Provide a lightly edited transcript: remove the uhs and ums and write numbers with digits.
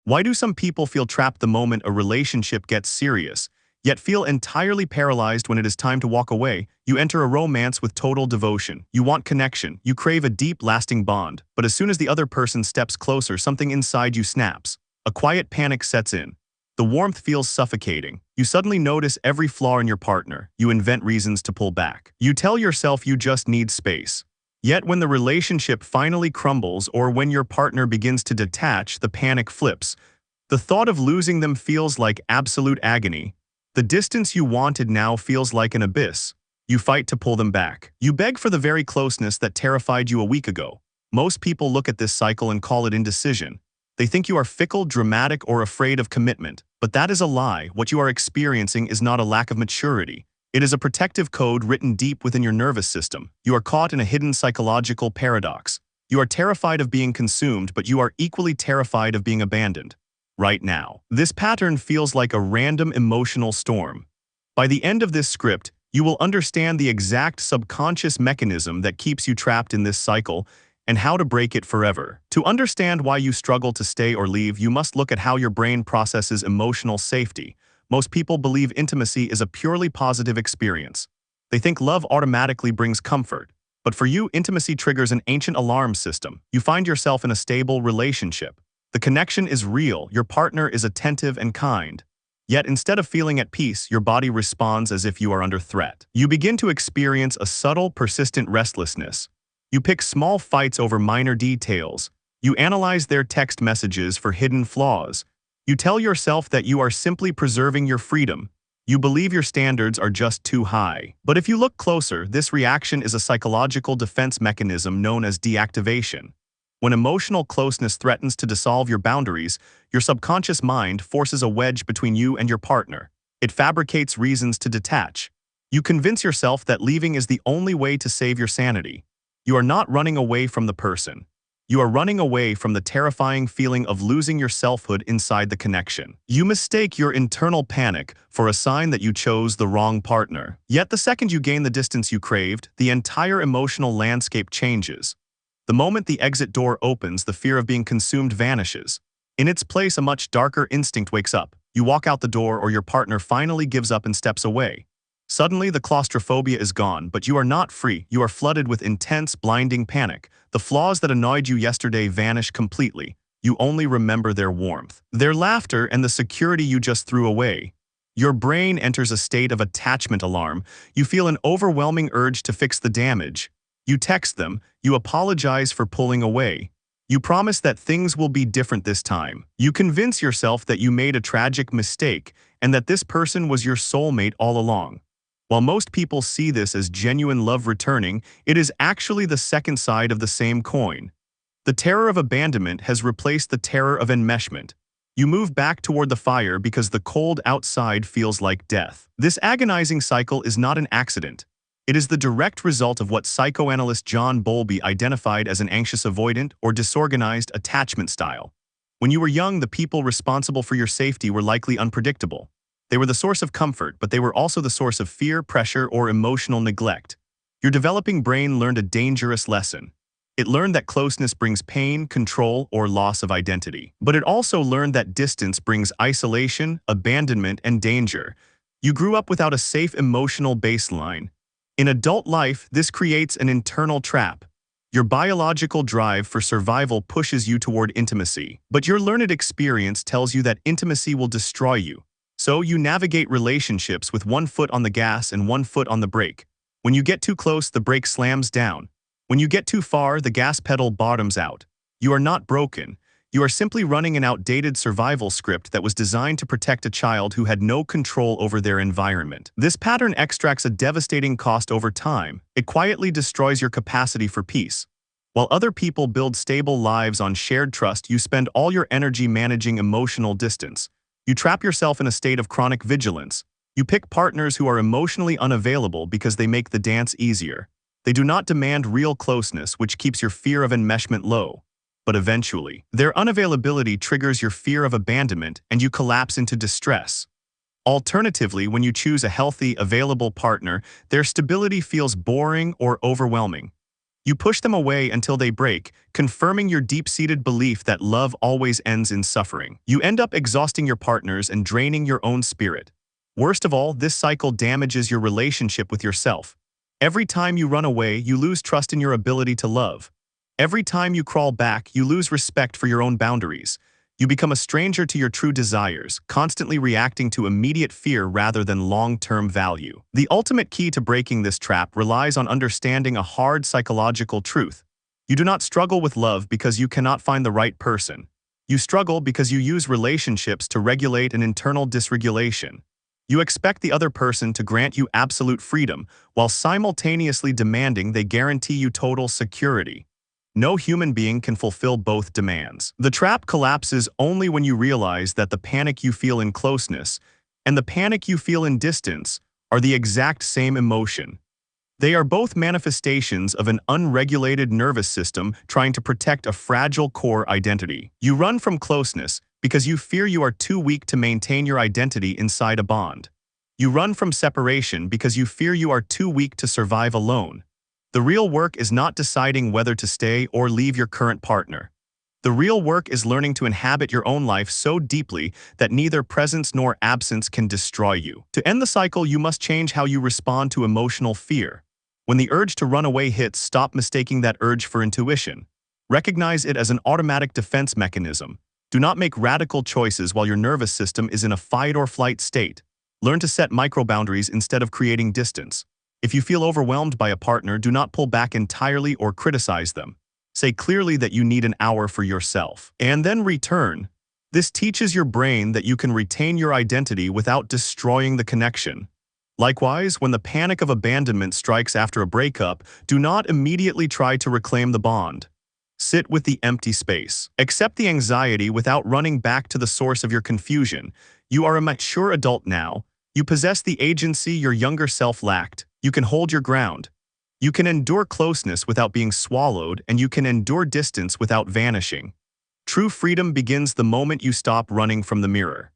Why do some people feel trapped the moment a relationship gets serious, yet feel entirely paralyzed when it is time to walk away? You enter a romance with total devotion. You want connection. You crave a deep, lasting bond. But as soon as the other person steps closer, something inside you snaps. A quiet panic sets in. The warmth feels suffocating. You suddenly notice every flaw in your partner. You invent reasons to pull back. You tell yourself you just need space. Yet when the relationship finally crumbles or when your partner begins to detach, the panic flips. The thought of losing them feels like absolute agony. The distance you wanted now feels like an abyss. You fight to pull them back. You beg for the very closeness that terrified you a week ago. Most people look at this cycle and call it indecision. They think you are fickle, dramatic, or afraid of commitment. But that is a lie. What you are experiencing is not a lack of maturity. It is a protective code written deep within your nervous system. You are caught in a hidden psychological paradox. You are terrified of being consumed, but you are equally terrified of being abandoned. Right now, this pattern feels like a random emotional storm. By the end of this script, you will understand the exact subconscious mechanism that keeps you trapped in this cycle and how to break it forever. To understand why you struggle to stay or leave, you must look at how your brain processes emotional safety. Most people believe intimacy is a purely positive experience. They think love automatically brings comfort. But for you, intimacy triggers an ancient alarm system. You find yourself in a stable relationship. The connection is real, your partner is attentive and kind. Yet instead of feeling at peace, your body responds as if you are under threat. You begin to experience a subtle, persistent restlessness. You pick small fights over minor details. You analyze their text messages for hidden flaws. You tell yourself that you are simply preserving your freedom. You believe your standards are just too high. But if you look closer, this reaction is a psychological defense mechanism known as deactivation. When emotional closeness threatens to dissolve your boundaries, your subconscious mind forces a wedge between you and your partner. It fabricates reasons to detach. You convince yourself that leaving is the only way to save your sanity. You are not running away from the person. You are running away from the terrifying feeling of losing your selfhood inside the connection. You mistake your internal panic for a sign that you chose the wrong partner. Yet the second you gain the distance you craved, the entire emotional landscape changes. The moment the exit door opens, the fear of being consumed vanishes. In its place, a much darker instinct wakes up. You walk out the door or your partner finally gives up and steps away. Suddenly, the claustrophobia is gone, but you are not free. You are flooded with intense, blinding panic. The flaws that annoyed you yesterday vanish completely. You only remember their warmth, their laughter, and the security you just threw away. Your brain enters a state of attachment alarm. You feel an overwhelming urge to fix the damage. You text them. You apologize for pulling away. You promise that things will be different this time. You convince yourself that you made a tragic mistake and that this person was your soulmate all along. While most people see this as genuine love returning, it is actually the second side of the same coin. The terror of abandonment has replaced the terror of enmeshment. You move back toward the fire because the cold outside feels like death. This agonizing cycle is not an accident. It is the direct result of what psychoanalyst John Bowlby identified as an anxious avoidant or disorganized attachment style. When you were young, the people responsible for your safety were likely unpredictable. They were the source of comfort, but they were also the source of fear, pressure, or emotional neglect. Your developing brain learned a dangerous lesson. It learned that closeness brings pain, control, or loss of identity. But it also learned that distance brings isolation, abandonment, and danger. You grew up without a safe emotional baseline. In adult life, this creates an internal trap. Your biological drive for survival pushes you toward intimacy, but your learned experience tells you that intimacy will destroy you. So you navigate relationships with one foot on the gas and one foot on the brake. When you get too close, the brake slams down. When you get too far, the gas pedal bottoms out. You are not broken. You are simply running an outdated survival script that was designed to protect a child who had no control over their environment. This pattern extracts a devastating cost over time. It quietly destroys your capacity for peace. While other people build stable lives on shared trust, you spend all your energy managing emotional distance. You trap yourself in a state of chronic vigilance. You pick partners who are emotionally unavailable because they make the dance easier. They do not demand real closeness, which keeps your fear of enmeshment low. But eventually, their unavailability triggers your fear of abandonment and you collapse into distress. Alternatively, when you choose a healthy, available partner, their stability feels boring or overwhelming. You push them away until they break, confirming your deep-seated belief that love always ends in suffering. You end up exhausting your partners and draining your own spirit. Worst of all, this cycle damages your relationship with yourself. Every time you run away, you lose trust in your ability to love. Every time you crawl back, you lose respect for your own boundaries. You become a stranger to your true desires, constantly reacting to immediate fear rather than long-term value. The ultimate key to breaking this trap relies on understanding a hard psychological truth. You do not struggle with love because you cannot find the right person. You struggle because you use relationships to regulate an internal dysregulation. You expect the other person to grant you absolute freedom, while simultaneously demanding they guarantee you total security. No human being can fulfill both demands. The trap collapses only when you realize that the panic you feel in closeness and the panic you feel in distance are the exact same emotion. They are both manifestations of an unregulated nervous system trying to protect a fragile core identity. You run from closeness because you fear you are too weak to maintain your identity inside a bond. You run from separation because you fear you are too weak to survive alone. The real work is not deciding whether to stay or leave your current partner. The real work is learning to inhabit your own life so deeply that neither presence nor absence can destroy you. To end the cycle, you must change how you respond to emotional fear. When the urge to run away hits, stop mistaking that urge for intuition. Recognize it as an automatic defense mechanism. Do not make radical choices while your nervous system is in a fight-or-flight state. Learn to set micro-boundaries instead of creating distance. If you feel overwhelmed by a partner, do not pull back entirely or criticize them. Say clearly that you need an hour for yourself, and then return. This teaches your brain that you can retain your identity without destroying the connection. Likewise, when the panic of abandonment strikes after a breakup, do not immediately try to reclaim the bond. Sit with the empty space. Accept the anxiety without running back to the source of your confusion. You are a mature adult now. You possess the agency your younger self lacked. You can hold your ground. You can endure closeness without being swallowed, and you can endure distance without vanishing. True freedom begins the moment you stop running from the mirror.